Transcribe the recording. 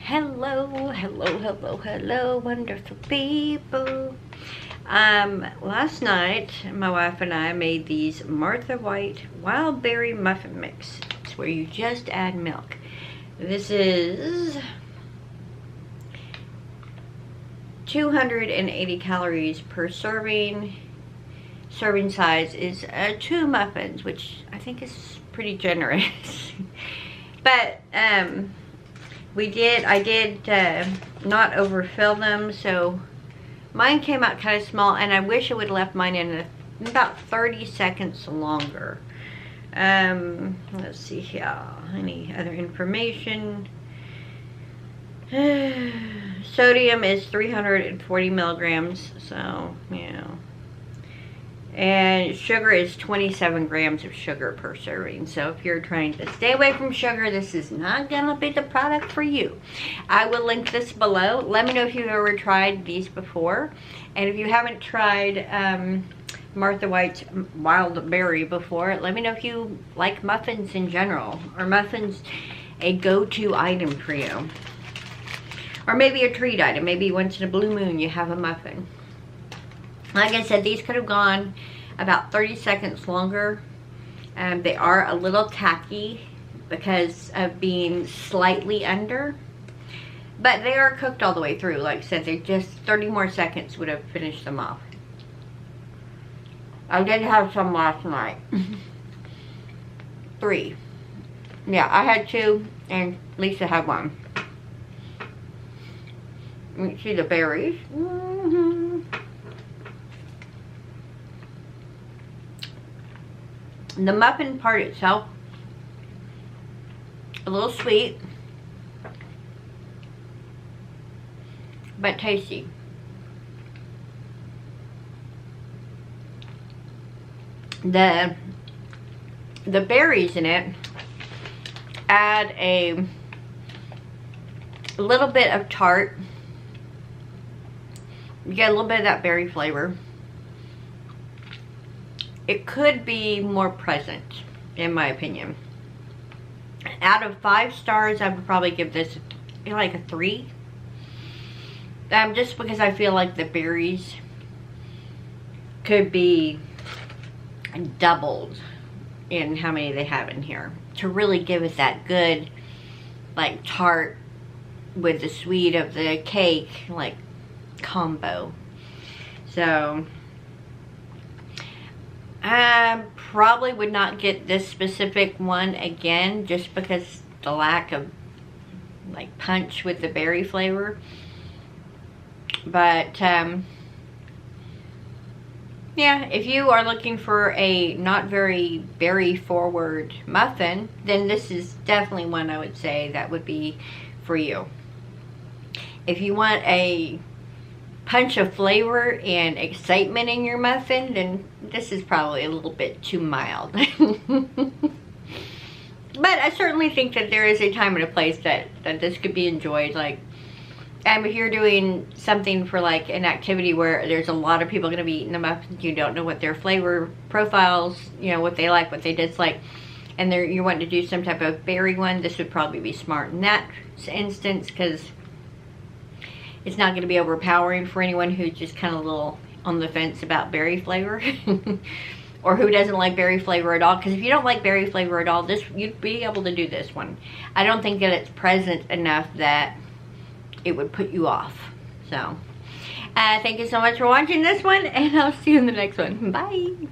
Hello, hello, hello, hello, wonderful people. Last night, my wife and I made these Martha White wild berry muffin mix. It's where you just add milk. This is 280 calories per serving. Serving size is 2 muffins, which I think is pretty generous. But I did not overfill them, so mine came out kind of small, and I wish I would have left mine in about 30 seconds longer. Let's see here, any other information. Sodium is 340 milligrams, so yeah. And sugar is 27 grams of sugar per serving. So if you're trying to stay away from sugar, this is not gonna be the product for you. I will link this below. Let me know if you've ever tried these before. And if you haven't tried Martha White's wild berry before, let me know if you like muffins in general. Or muffins a go-to item for you. Or maybe a treat item. Maybe once in a blue moon you have a muffin. Like I said, these could have gone about 30 seconds longer. They are a little tacky because of being slightly under. But they are cooked all the way through. Like I said, they just 30 more seconds would have finished them off. I did have some last night. 3. Yeah, I had 2 and Lisa had 1. You can see the berries. The muffin part itself, a little sweet, but tasty. The berries in it add a little bit of tart. You get a little bit of that berry flavor. It could be more present, in my opinion. Out of 5 stars, I would probably give this like a 3. Just because I feel like the berries could be doubled in how many they have in here to really give it that good, like, tart with the sweet of the cake, like, combo. So I probably would not get this specific one again, just because the lack of like punch with the berry flavor. But yeah, if you are looking for a not very berry forward muffin, then this is definitely one I would say that would be for you. If you want a punch of flavor and excitement in your muffin, then this is probably a little bit too mild. But I certainly think that there is a time and a place that this could be enjoyed. Like, if you're doing something for like an activity where there's a lot of people going to be eating the muffins, you don't know what their flavor profiles, you know, what they like, what they dislike, and you're wanting to do some type of berry one, this would probably be smart in that instance, because it's not going to be overpowering for anyone who's just kind of a little on the fence about berry flavor. Or who doesn't like berry flavor at all. Because if you don't like berry flavor at all, you'd be able to do this one. I don't think that it's present enough that it would put you off. So, thank you so much for watching this one. And I'll see you in the next one. Bye.